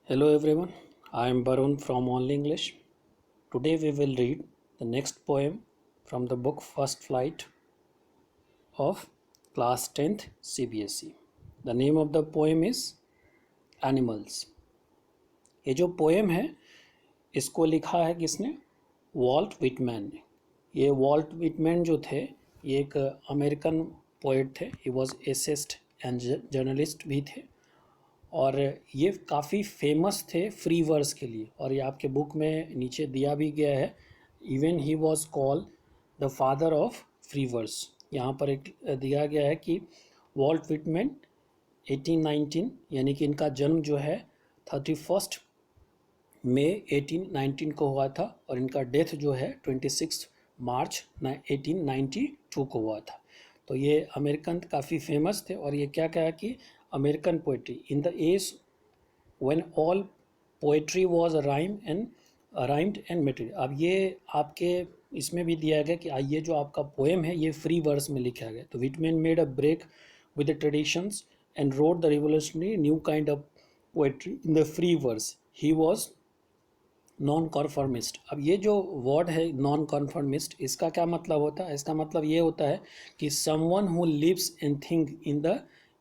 Hello everyone, I am Barun from Only English. Today we will read the next poem from the book First Flight of class 10th CBSE. The name of the poem is Animals. ये जो poem है इसको लिखा है किसने? Walt Whitman ने। ये Walt Whitman जो थे ये एक अमेरिकन पोएट थे। He was essayist and journalist भी थे और ये काफ़ी फेमस थे फ्री वर्स के लिए। और ये आपके बुक में नीचे दिया भी गया है, even he was called the father of free verse. यहाँ पर एक दिया गया है कि वॉल्ट विटमैन 1819 यानी कि इनका जन्म जो है 31 मई 1819 को हुआ था और इनका डेथ जो है 26 मार्च 1892 को हुआ था। तो ये अमेरिकन काफ़ी फेमस थे और ये क्या कहा कि American poetry in the age when all poetry was rhymed and material. अब ये आपके इसमें भी दिया गया कि ये जो आपका पोएम है ये फ्री वर्स में लिखा गया। तो Whitman made a break with the traditions and rode the revolutionary new kind of poetry in the free verse. He was nonconformist. अब ये जो वर्ड है नॉन कॉन्फर्मिस्ट, इसका क्या मतलब होता है? इसका मतलब ये होता है कि someone who lives and think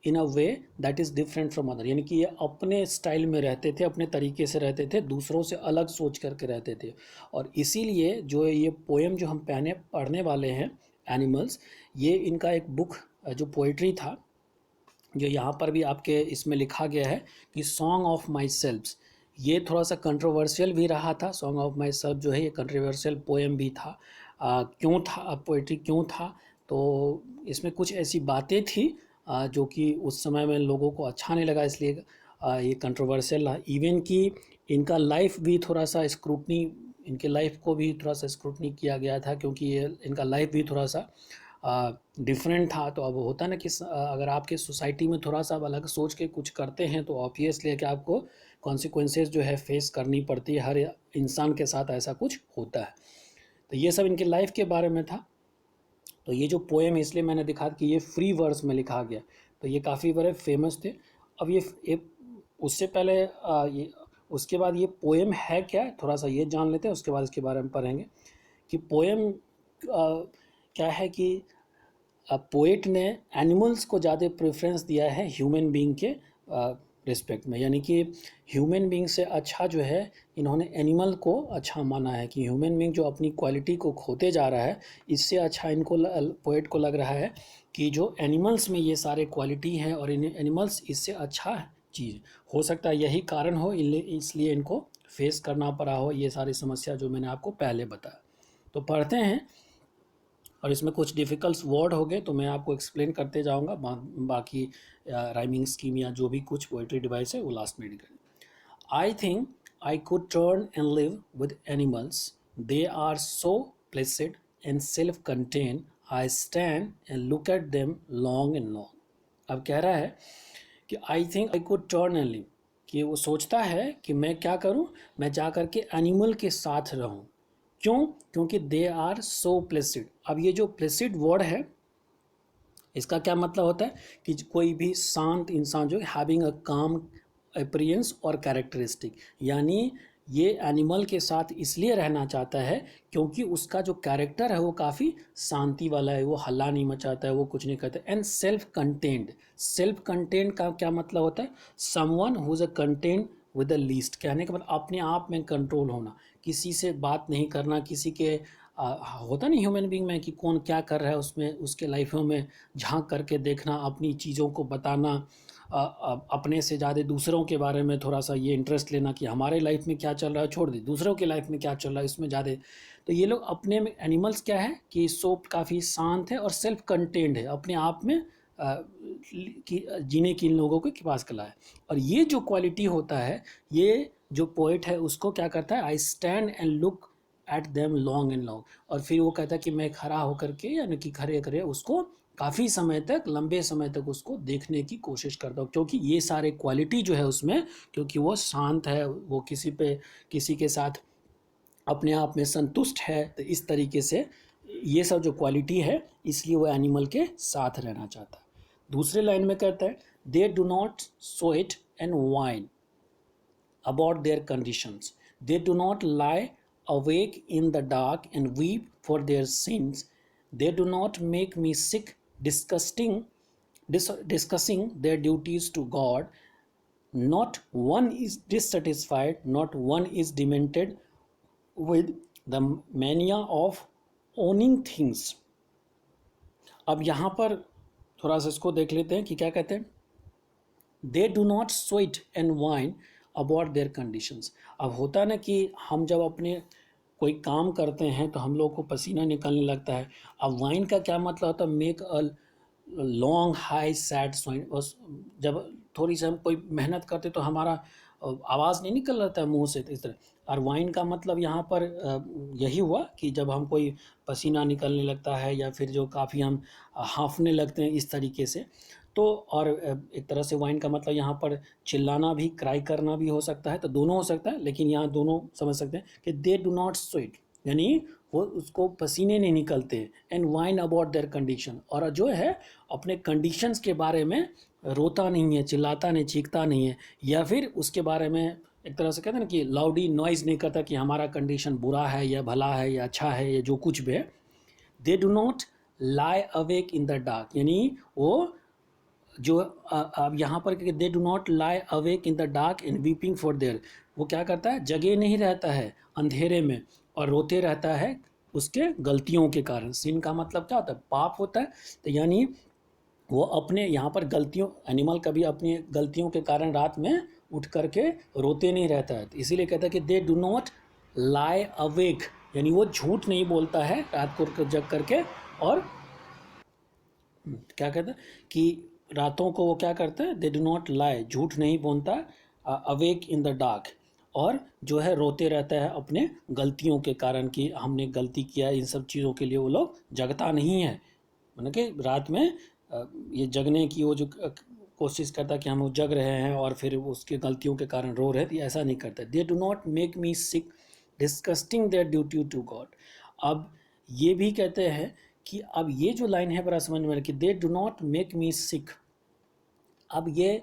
in a way that is different from other. यानी कि ये अपने स्टाइल में रहते थे, अपने तरीके से रहते थे, दूसरों से अलग सोच करके रहते थे। और इसीलिए जो ये पोएम जो हम पढ़ने वाले हैं एनिमल्स, ये इनका एक बुक जो पोइट्री था, जो यहाँ पर भी आपके इसमें लिखा गया है कि सॉन्ग ऑफ माई सेल्फ्स। ये थोड़ा सा कंट्रोवर्शियल भी रहा था। सॉन्ग ऑफ माई सेल्फ जो है ये कंट्रोवर्शियल पोएम भी था। क्यों था, पोइट्री क्यों था? तो इसमें कुछ ऐसी बातें थी जो कि उस समय में लोगों को अच्छा नहीं लगा, इसलिए ये कंट्रोवर्शियल रहा। इवन कि इनका लाइफ भी थोड़ा सा स्क्रूटनी, इनके लाइफ को भी थोड़ा सा स्क्रूटनी किया गया था, क्योंकि ये इनका लाइफ भी थोड़ा सा डिफरेंट था। तो अब होता ना कि अगर आपके सोसाइटी में थोड़ा सा अलग सोच के कुछ करते हैं तो ऑब्वियसली है कि आपको कॉन्सिक्वेंसेस जो है फेस करनी पड़ती है। हर इंसान के साथ ऐसा कुछ होता है। तो ये सब इनके लाइफ के बारे में था। तो ये जो पोएम इसलिए मैंने दिखा कि ये फ्री वर्स में लिखा गया, तो ये काफ़ी बड़े फेमस थे। अब ये उससे पहले ये उसके बाद ये पोएम है क्या, थोड़ा सा ये जान लेते हैं, उसके बाद इसके बारे में पढ़ेंगे कि पोएम क्या है। कि पोएट ने एनिमल्स को ज़्यादा प्रेफरेंस दिया है ह्यूमन बीइंग के रिस्पेक्ट में। यानी कि ह्यूमन बीइंग से अच्छा जो है इन्होंने एनिमल को अच्छा माना है कि ह्यूमन बीइंग जो अपनी क्वालिटी को खोते जा रहा है, इससे अच्छा इनको पोएट को लग रहा है कि जो एनिमल्स में ये सारे क्वालिटी हैं और इन एनिमल्स इससे अच्छा चीज़ हो सकता है। यही कारण हो इसलिए इनको फेस करना पड़ा हो ये सारी समस्या जो मैंने आपको पहले बताया। तो पढ़ते हैं और इसमें कुछ डिफ़िकल्ट वर्ड हो गए तो मैं आपको एक्सप्लेन करते जाऊंगा। बाकी राइमिंग स्कीम या जो भी कुछ पोइट्री डिवाइस है वो लास्ट में करें। I think I could turn and live with animals, they are so placid and self contain, I stand and look at them long and long. अब कह रहा है कि I think I could turn and live, कि वो सोचता है कि मैं क्या करूं, मैं जा कर के एनिमल के साथ रहूं। क्यों? क्योंकि दे आर सो प्लेसिड। अब ये जो प्लेसिड वर्ड है इसका क्या मतलब होता है कि कोई भी शांत इंसान जो हैविंग अ काम अपीयरेंस और कैरेक्टरिस्टिक, यानी ये एनिमल के साथ इसलिए रहना चाहता है क्योंकि उसका जो कैरेक्टर है वो काफ़ी शांति वाला है, वो हल्ला नहीं मचाता है, वो कुछ नहीं करता। And self contained, self contained का क्या मतलब होता है? Someone who is a content with the least. कहने का मतलब अपने आप में कंट्रोल होना, किसी से बात नहीं करना, किसी के होता नहीं ह्यूमन बीइंग में कि कौन क्या कर रहा है उसमें उसके लाइफों में झांक करके देखना, अपनी चीज़ों को बताना, अपने से ज़्यादा दूसरों के बारे में थोड़ा सा ये इंटरेस्ट लेना कि हमारे लाइफ में क्या चल रहा है छोड़ दे, दूसरों के लाइफ में क्या चल रहा है इसमें ज़्यादा। तो ये लोग अपने में एनिमल्स क्या है कि सोप काफ़ी शांत है और सेल्फ कंटेंड है, अपने आप में जीने की इन लोगों के पास कला है। और ये जो क्वालिटी होता है, ये जो पोइट है उसको क्या करता है, आई stand and look at them long and long. और फिर वो कहता है कि मैं खड़ा होकर के यानी कि खड़े खड़े उसको काफ़ी समय तक, लंबे समय तक उसको देखने की कोशिश करता हूँ, क्योंकि ये सारे क्वालिटी जो है उसमें, क्योंकि वो शांत है, वो किसी के साथ अपने आप में संतुष्ट है। तो इस तरीके से ये सब जो क्वालिटी है इसलिए वो एनिमल के साथ रहना चाहता है। दूसरे लाइन में कहता है दे do not sweat and wine, about their conditions. They do not lie awake in the dark and weep for their sins. They do not make me sick discussing their duties to God. Not one is dissatisfied, not one is demented with the mania of owning things. अब यहाँ पर थोड़ा सा इसको देख लेते हैं कि क्या कहते हैं. They do not sweat and wine about their conditions. अब होता ना कि हम जब अपने कोई काम करते हैं तो हम लोग को पसीना निकलने लगता है. अब वाइन का क्या मतलब होता है? Make a long high sad swine. जब थोड़ी सी हम कोई मेहनत करते तो हमारा आवाज़ नहीं निकल रहता है मुंह से, तो इस तरह. और वाइन का मतलब यहाँ पर यही हुआ कि जब हम कोई पसीना निकलने लगता है या फिर जो काफ़ी हम हाँफने लगते हैं इस तरीके से. तो और एक तरह से वाइन का मतलब यहाँ पर चिल्लाना भी, क्राई करना भी हो सकता है, तो दोनों हो सकता है, लेकिन यहाँ दोनों समझ सकते हैं कि दे डू नॉट स्वेट, यानी वो उसको पसीने नहीं निकलते. And wine about their condition, और जो है अपने कंडीशंस के बारे में रोता नहीं है, चिल्लाता नहीं, चीखता नहीं है, या फिर उसके बारे में एक तरह से कहते हैं ना कि लाउडी नॉइज़ नहीं करता कि हमारा कंडीशन बुरा है या भला है या अच्छा है या जो कुछ भी है. दे do not lie awake in the dark, यानी वो जो अब यहाँ पर दे do not lie awake in the dark and weeping for their, वो क्या करता है? जगे नहीं रहता है अंधेरे में और रोते रहता है उसके गलतियों के कारण. सिन का मतलब क्या होता है? पाप होता है. तो यानी वो अपने यहाँ पर गलतियों, एनिमल कभी अपनी गलतियों के कारण रात में उठ करके रोते नहीं रहता है. तो इसीलिए कहता है कि they do not lie awake, यानी वो झूठ नहीं बोलता है रात को जग करके. और क्या कहता है कि रातों को वो क्या करता है? दे डू नॉट लाई, झूठ नहीं बोलता, अवेक इन द डार्क, और जो है रोते रहता है अपने गलतियों के कारण कि हमने गलती किया. इन सब चीज़ों के लिए वो लोग जगता नहीं है, मतलब कि रात में ये जगने की वो जो कोशिश करता है कि हम जग रहे हैं और फिर उसके गलतियों के कारण रो रहे हैं, तो ऐसा नहीं करता. They do not make me sick discussing their duty to God. अब ये भी कहते हैं कि अब ये जो लाइन है बड़ा समझ में कि they do not make me sick. अब ये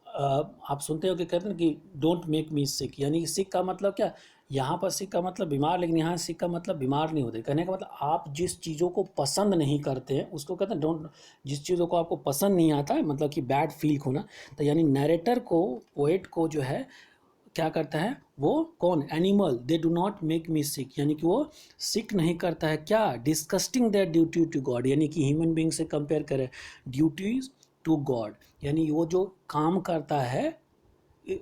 आप सुनते हो कि कहते हैं कि डोंट मेक मी सिक, यानी सिक का मतलब क्या? यहाँ पर सिक का मतलब बीमार, लेकिन यहाँ सिक का मतलब बीमार नहीं होते. कहने का मतलब आप जिस चीज़ों को पसंद नहीं करते हैं उसको कहते हैं डोंट. जिस चीज़ों को आपको पसंद नहीं आता है, मतलब कि बैड फील होना, तो यानी नरेटर को, पोएट को जो है क्या करता है वो? कौन? Animal. They do not make me sick, यानी कि वो सिक नहीं करता है. क्या? Discussing their duty to God, यानी कि ह्यूमन बींग से कंपेयर करें ड्यूटीज टू गॉड, यानी वो जो काम करता है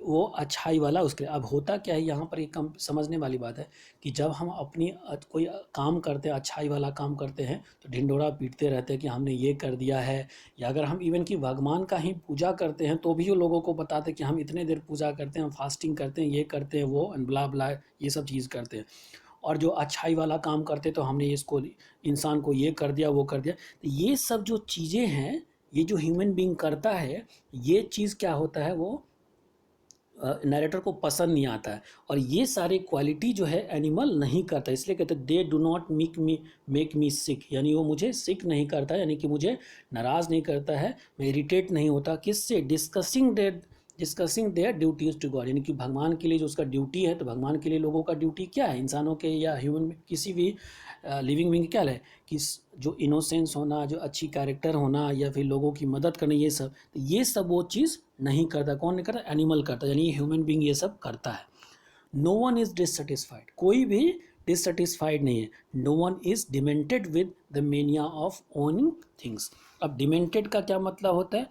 वो अच्छाई वाला उसके. अब होता क्या है यहाँ पर, एक कम समझने वाली बात है कि जब हम अपनी कोई काम करते हैं, अच्छाई वाला काम करते हैं, तो ढिंडोरा पीटते रहते हैं कि हमने ये कर दिया है. या अगर हम इवन कि भगवान का ही पूजा करते हैं तो भी वो लोगों को बताते हैं कि हम इतने देर पूजा करते हैं, हम फास्टिंग करते हैं, ये करते हैं, वो ब्ला ब्ला ये सब चीज़ करते हैं. और जो अच्छाई वाला काम करते तो हमने इसको, इंसान को ये कर दिया, वो कर दिया. तो ये सब जो चीज़ें हैं, ये जो ह्यूमन बीइंग करता है, ये चीज़ क्या होता है? वो नरेटर को पसंद नहीं आता है. और ये सारी क्वालिटी जो है एनिमल नहीं करता, इसलिए कहते हैं they do not make me sick, यानी वो मुझे सिक नहीं करता, यानी कि मुझे नाराज़ नहीं करता है, मैं इरिटेट नहीं होता. किससे? Discussing their duties to God, यानी कि भगवान के लिए जो उसका ड्यूटी है. तो भगवान के लिए लोगों का ड्यूटी क्या है? इंसानों के या ह्यूमन किसी भी लिविंग बीइंग क्या है कि जो इनोसेंस होना, जो अच्छी कैरेक्टर होना, या फिर लोगों की मदद करना, ये सब. तो ये सब वो चीज़ नहीं करता. कौन नहीं करता? एनिमल करता, यानी ह्यूमन बीइंग ये सब करता है. नो वन इज़ डिससेटिस्फाइड, कोई भी डिससेटिस्फाइड नहीं है. No one is demented with the mania of owning things. अब डिमेंटेड का क्या मतलब होता है?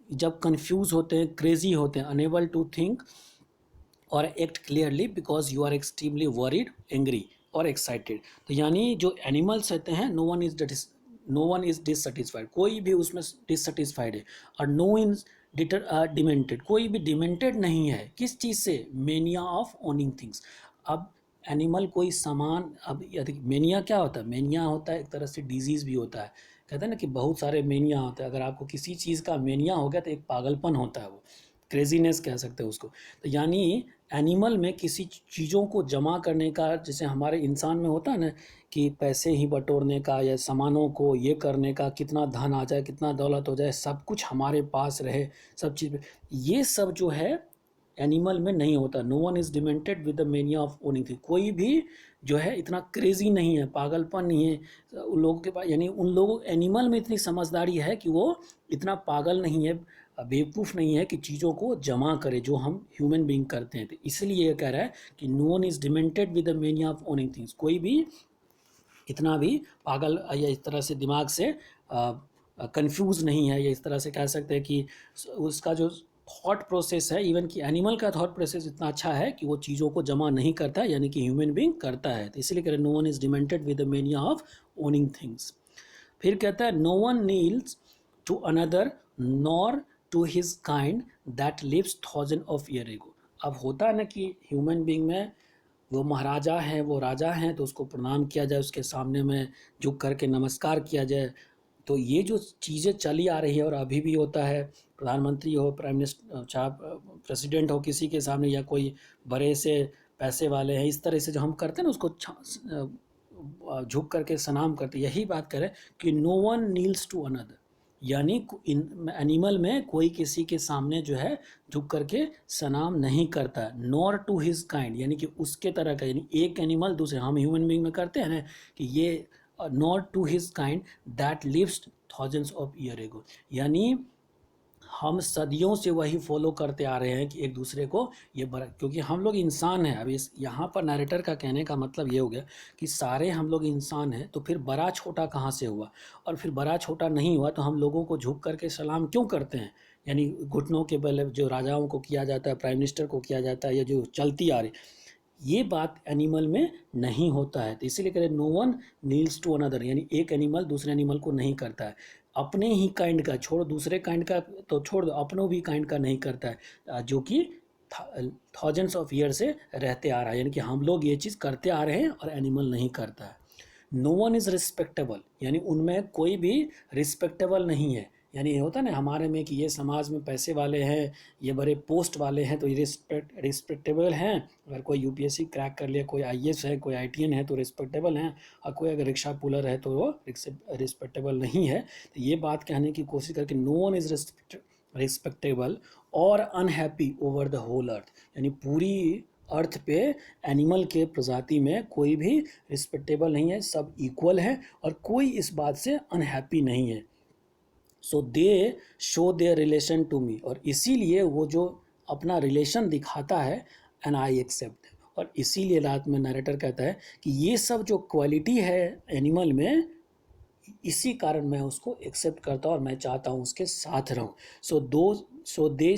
जब कंफ्यूज होते हैं, क्रेजी होते हैं, अनेबल टू थिंक और act clearly because you are extremely worried, angry और एक्साइटेड. तो यानी जो एनिमल्स रहते हैं, नो वन इज डिससेटिस्फाइड, कोई भी उसमें डिससेटिस्फाइड है. और नो इन डिमेंटेड, कोई भी डिमेंटेड नहीं है. किस चीज़ से? Mania of owning things. अब एनिमल कोई सामान, अब यदि मेनिया क्या होता है? मेनिया होता है एक तरह से डिजीज़ भी होता है. कहते हैं ना कि बहुत सारे मेनिया होते हैं. अगर आपको किसी चीज़ का मेनिया हो गया तो एक पागलपन होता है, वो क्रेजीनेस कह सकते हैं उसको. तो यानी एनिमल में किसी चीज़ों को जमा करने का, जैसे हमारे इंसान में होता है ना कि पैसे ही बटोरने का या सामानों को ये करने का, कितना धन आ जाए, कितना दौलत हो जाए, सब कुछ हमारे पास रहे, सब चीज़. ये सब जो है एनिमल में नहीं होता। No one is demented with the mania of owning thing. कोई भी जो है इतना क्रेजी नहीं है, पागलपन नहीं है उन लोगों के पास, यानी उन लोगों एनिमल में इतनी समझदारी है कि वो इतना पागल नहीं है, बेवकूफ़ नहीं है कि चीज़ों को जमा करे जो हम ह्यूमन बीइंग करते हैं। तो इसलिए ये कह रहा है कि no one is demented with the mania of owning things. कोई भी इतना भी पागल या इस तरह से दिमाग से कंफ्यूज नहीं है, या इस तरह से कह सकते हैं कि उसका जो थॉट प्रोसेस है, इवन कि एनिमल का थॉट प्रोसेस इतना अच्छा है कि वो चीज़ों को जमा नहीं करता है, यानी कि ह्यूमन बीइंग करता है। तो इसलिए कह रहे no one is demented with the mania of owning things. फिर कहता है no one kneels to another nor to his kind that lives thousand of year ago. अब होता है ना कि ह्यूमन बीइंग में वो महाराजा हैं, वो राजा हैं, तो उसको प्रणाम किया जाए, उसके सामने में झुक करके नमस्कार किया जाए। तो ये जो चीज़ें चली आ रही है और अभी भी होता है, प्रधानमंत्री हो, प्राइम मिनिस्टर, चाहे प्रेसिडेंट हो, किसी के सामने या कोई बड़े से पैसे वाले हैं, इस तरह से जो हम करते हैं ना उसको झुक करके सलाम करते। यही बात करें कि no one kneels to another, यानी एनिमल में कोई किसी के सामने जो है झुक करके सलाम नहीं करता है। नॉर टू हिज काइंड, यानी कि उसके तरह का, यानी एक एनिमल दूसरे, हम ह्यूमन बीइंग में करते हैं ना कि ये not to his kind that lives thousands of year ago, यानी हम सदियों से वही फॉलो करते आ रहे हैं कि एक दूसरे को ये बड़ा, क्योंकि हम लोग इंसान हैं। अब इस यहाँ पर नरेटर का कहने का मतलब ये हो गया कि सारे हम लोग इंसान हैं, तो फिर बड़ा छोटा कहाँ से हुआ, और फिर बड़ा छोटा नहीं हुआ तो हम लोगों को झुक करके सलाम क्यों करते हैं, यानी घुटनों के बल जो राजाओं को किया जाता है, प्राइम मिनिस्टर को किया जाता है, या जो चलती आ रही, ये बात एनिमल में नहीं होता है। तो इसीलिए कह रहे no one kneels to another, यानी एक एनिमल दूसरे एनिमल को नहीं करता है। अपने ही काइंड का छोड़, दूसरे काइंड का तो छोड़ दो, अपनों भी काइंड का नहीं करता है, जो कि थाउजेंड्स ऑफ ईयर से रहते आ रहा है, यानी कि हम लोग ये चीज़ करते आ रहे हैं और एनिमल नहीं करता है। नो वन इज़ रिस्पेक्टेबल, यानी उनमें कोई भी रिस्पेक्टेबल नहीं है। यानी ये होता है ना हमारे में कि ये समाज में पैसे वाले हैं, ये बड़े पोस्ट वाले हैं, तो ये रिस्पेक्टेबल हैं। अगर कोई यूपीएससी क्रैक कर लिया, कोई आईएएस है, कोई आईटीएन है, तो रिस्पेक्टेबल हैं, और कोई अगर रिक्शा पुलर है तो वो रिस्पेक्टेबल नहीं है। तो ये बात कहने की कोशिश करके नो वन इज़ रिस्पेक्टेबल और unhappy over the whole earth, यानी पूरी अर्थ पे एनिमल के प्रजाति में कोई भी रिस्पेक्टेबल नहीं है, सब इक्वल है और कोई इस बात से अनहैप्पी नहीं है। So they show their relation to me, और इसीलिए वो जो अपना रिलेशन दिखाता है, एंड आई एक्सेप्ट। और इसीलिए रात में नरेटर कहता है कि ये सब जो क्वालिटी है एनिमल में, इसी कारण मैं उसको एक्सेप्ट करता हूँ और मैं चाहता हूँ उसके साथ रहूँ। So they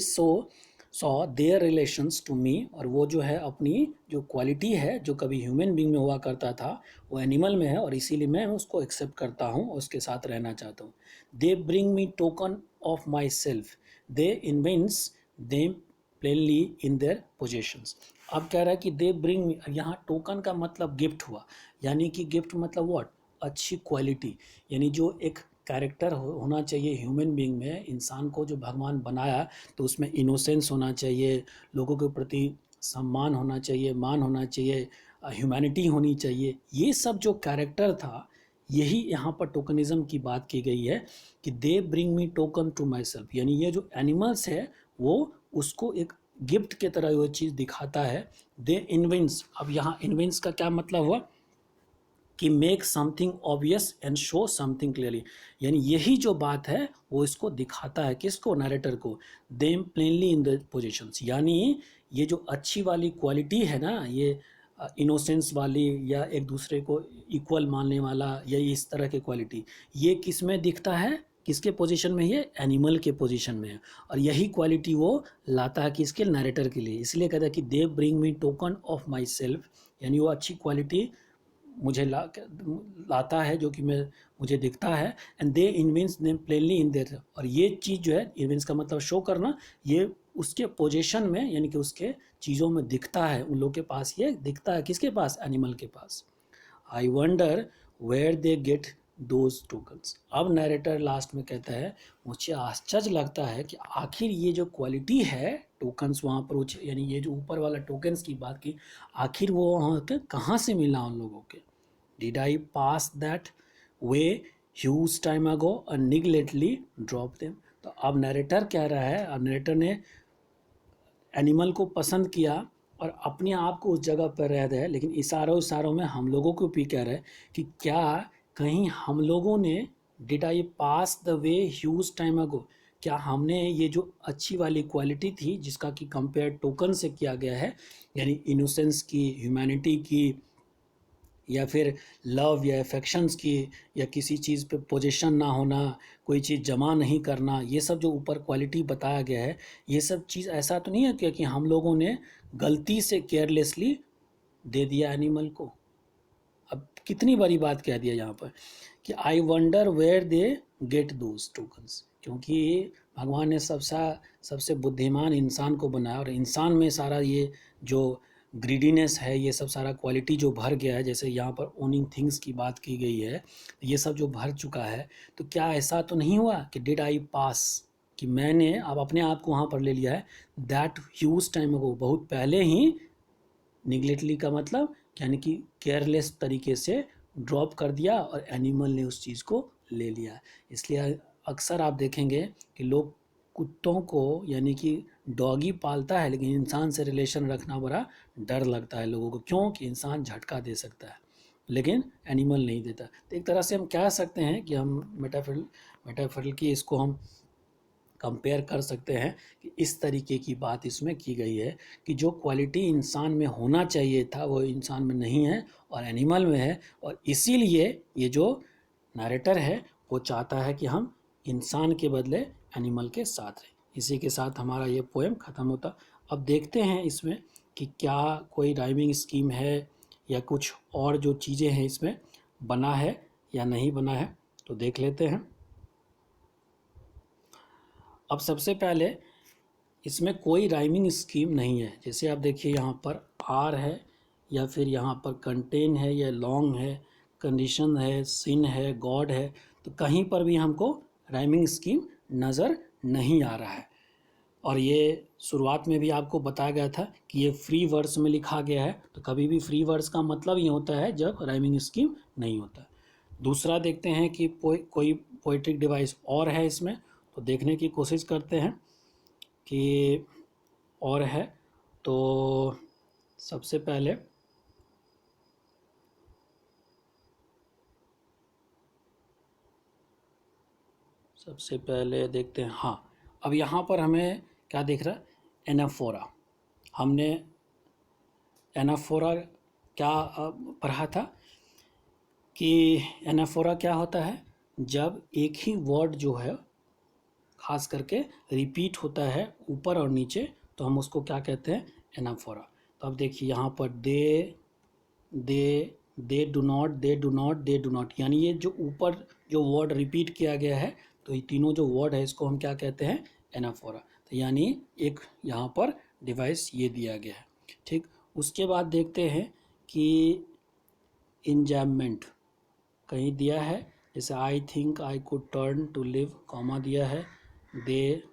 saw their relations to me, और वो जो है अपनी जो क्वालिटी है जो कभी ह्यूमन बीइंग में हुआ करता था वो एनिमल में है, और इसीलिए मैं उसको एक्सेप्ट करता हूँ और उसके साथ रहना चाहता हूँ। दे bring me token of my self, they invents them plainly in their possessions. अब कह रहा है कि दे ब्रिंग मी, यहाँ टोकन का मतलब गिफ्ट हुआ, यानी कि गिफ्ट मतलब व्हाट, अच्छी क्वालिटी, यानी जो एक कैरेक्टर होना चाहिए ह्यूमन बीइंग में, इंसान को जो भगवान बनाया तो उसमें इनोसेंस होना चाहिए, लोगों के प्रति सम्मान होना चाहिए, मान होना चाहिए, ह्यूमैनिटी होनी चाहिए। ये सब जो कैरेक्टर था, यही यहाँ पर टोकनिज्म की बात की गई है कि they bring me token to my myself ये जो एनिमल्स है वो उसको एक गिफ्ट के तरह वो चीज़ दिखाता है। दे इन्वेंट्स, अब यहाँ इन्वेंट्स का क्या मतलब हुआ कि make something obvious and show something clearly, यानी यही जो बात है वो इसको दिखाता है, किसको, नरेटर को। Them plainly in the positions, यानी ये जो अच्छी वाली क्वालिटी है ना, ये इनोसेंस वाली या एक दूसरे को इक्वल मानने वाला या इस तरह की क्वालिटी, ये किस में दिखता है, किसके पोजीशन में, ये एनिमल के पोजीशन में है। और यही क्वालिटी वो लाता है किसके, नरेटर के लिए। इसलिए कहता है कि they bring me token of my self, यानी वो अच्छी क्वालिटी मुझे लाता है जो कि मैं मुझे दिखता है। And they invents them plainly in their, और ये चीज़ जो है, इन्वेंट्स का मतलब शो करना, ये उसके पोजीशन में यानी कि उसके चीज़ों में दिखता है, उन लोगों के पास ये दिखता है, किसके पास, एनिमल के पास। I wonder where they get those tokens. अब नरेटर लास्ट में कहता है मुझे आश्चर्य लगता है कि आखिर ये जो क्वालिटी है टोकन्स वहाँ पर, यानी ये जो ऊपर वाला टोकन्स की बात की, आखिर वो वहाँ के कहाँ से मिला उन लोगों के। Did I pass that way huge time ago और निगलेक्टली ड्रॉप देम। तो अब नरेटर कह रहा है, अब नरेटर ने एनिमल को पसंद किया और अपने आप को उस जगह पर रह रहे, लेकिन इशारों इशारों में हम लोगों को भी कह रहे हैं कि क्या कहीं हम लोगों ने did I pass the way huge time ago, क्या हमने ये जो अच्छी वाली क्वालिटी थी जिसका कि कंपेयर टोकन से किया गया है, यानी इनोसेंस की, ह्यूमैनिटी की, या फिर लव या अफेक्शंस की, या किसी चीज़ पे पोजीशन ना होना, कोई चीज़ जमा नहीं करना, ये सब जो ऊपर क्वालिटी बताया गया है, ये सब चीज़ ऐसा तो नहीं है कि हम लोगों ने गलती से केयरलेसली दे दिया एनिमल को। अब कितनी बड़ी बात कह दिया यहाँ पर कि I wonder where they get those tokens, क्योंकि भगवान ने सबसे बुद्धिमान इंसान को बनाया और इंसान में सारा ये जो ग्रीडीनेस है, ये सब सारा क्वालिटी जो भर गया है, जैसे यहाँ पर ओनिंग थिंग्स की बात की गई है, ये सब जो भर चुका है, तो क्या ऐसा तो नहीं हुआ कि डिड आई पास, कि मैंने अब अपने आप को वहाँ पर ले लिया है, दैट ह्यूज टाइम अगो, बहुत पहले ही, निगलेक्टली का मतलब यानी कि केयरलेस तरीके से ड्रॉप कर दिया और एनिमल ने उस चीज़ को ले लिया। इसलिए अक्सर आप देखेंगे कि लोग कुत्तों को यानी कि डॉगी पालता है, लेकिन इंसान से रिलेशन रखना बड़ा डर लगता है लोगों को, क्यों कि इंसान झटका दे सकता है लेकिन एनिमल नहीं देता। तो एक तरह से हम कह सकते हैं कि हम मेटाफोरिकल की इसको हम कंपेयर कर सकते हैं कि इस तरीके की बात इसमें की गई है कि जो क्वालिटी इंसान में होना चाहिए था वो इंसान में नहीं है और एनिमल में है, और इसीलिए ये जो नरेटर है वो चाहता है कि हम इंसान के बदले एनिमल के साथ रहें। इसी के साथ हमारा ये पोएम ख़त्म होता। अब देखते हैं इसमें कि क्या कोई राइमिंग स्कीम है या कुछ और जो चीज़ें हैं इसमें बना है या नहीं बना है, तो देख लेते हैं। अब सबसे पहले इसमें कोई राइमिंग स्कीम नहीं है। जैसे आप देखिए यहाँ पर आर है, या फिर यहाँ पर कंटेन है, या लॉन्ग है, कंडीशन है, सिन है, गॉड है, तो कहीं पर भी हमको राइमिंग स्कीम नज़र नहीं आ रहा है। और ये शुरुआत में भी आपको बताया गया था कि ये फ्री वर्ड्स में लिखा गया है, तो कभी भी फ्री वर्ड्स का मतलब ये होता है जब राइमिंग स्कीम नहीं होता। दूसरा देखते हैं कि कोई पोइट्रिक डिवाइस और है इसमें, तो देखने की कोशिश करते हैं कि और है। तो सबसे पहले देखते हैं। हाँ, अब यहाँ पर हमें क्या दिख रहा है, एनाफोरा। हमने एनाफोरा क्या पढ़ा था कि एनाफोरा क्या होता है, जब एक ही वर्ड जो है खास करके रिपीट होता है ऊपर और नीचे, तो हम उसको क्या कहते हैं, एनाफोरा। तो अब देखिए यहाँ पर दे do not, they do not, they do not, यानी ये जो ऊपर जो वर्ड रिपीट किया गया है, तो ये तीनों जो वर्ड है इसको हम क्या कहते हैं, एनाफोरा। तो यानी एक यहाँ पर डिवाइस ये दिया गया है। ठीक, उसके बाद देखते हैं कि इंजैममेंट कहीं दिया है, जैसे I think I could turn to live, comma दिया है, दे,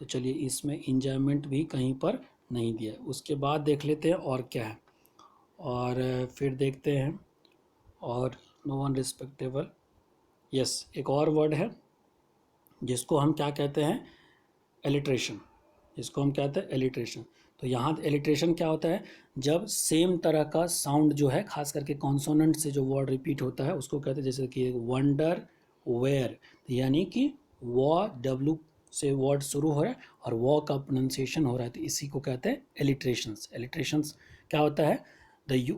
तो चलिए इसमें इंजॉयमेंट भी कहीं पर नहीं दिया। उसके बाद देख लेते हैं और क्या है, और फिर देखते हैं और नो वन रिस्पेक्टेबल, यस, एक और वर्ड है जिसको हम क्या कहते हैं, एलिट्रेशन, जिसको हम कहते हैं एलिट्रेशन। तो यहाँ एलिट्रेशन क्या होता है, जब सेम तरह का साउंड जो है, खास करके कॉन्सोनेंट से जो वर्ड रिपीट होता है उसको कहते हैं, जैसे कि वंडर, वेयर, यानी कि व डब्ल्यू से वर्ड शुरू हो रहा है और व का प्रोनाउंसिएशन हो रहा है, तो इसी को कहते हैं एलिट्रेशंस। एलिट्रेशंस क्या होता है, जो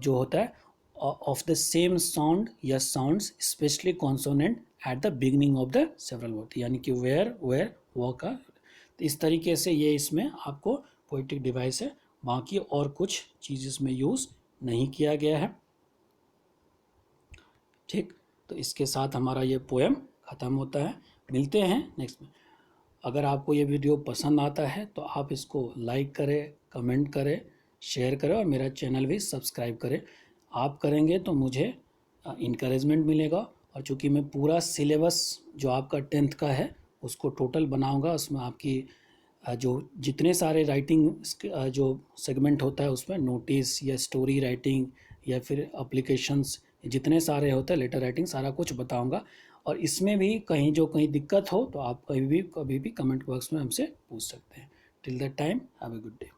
होता है ऑफ द सेम साउंड या sounds specially consonant at the beginning of the several word, यानी कि वेयर, वेयर, व का। तो इस तरीके से ये इसमें आपको पोएटिक डिवाइस है, बाकी और कुछ चीज़ इसमें यूज़ नहीं किया गया है। ठीक, तो इसके साथ हमारा ये पोएम ख़त्म होता है। मिलते हैं नेक्स्ट में। अगर आपको ये वीडियो पसंद आता है तो आप इसको लाइक करें, कमेंट करें, शेयर करें और मेरा चैनल भी सब्सक्राइब करें। आप करेंगे तो मुझे इनकरेजमेंट मिलेगा, और चूँकि मैं पूरा सिलेबस जो आपका 10th का है उसको टोटल बनाऊंगा, उसमें आपकी जो जितने सारे राइटिंग जो सेगमेंट होता है उसमें नोटिस या स्टोरी राइटिंग या फिर अप्लीकेशंस, जितने सारे होते हैं, लेटर राइटिंग, सारा कुछ बताऊंगा। और इसमें भी कहीं दिक्कत हो तो आप कभी भी कमेंट बॉक्स में हमसे पूछ सकते हैं। Till that time, have a good day.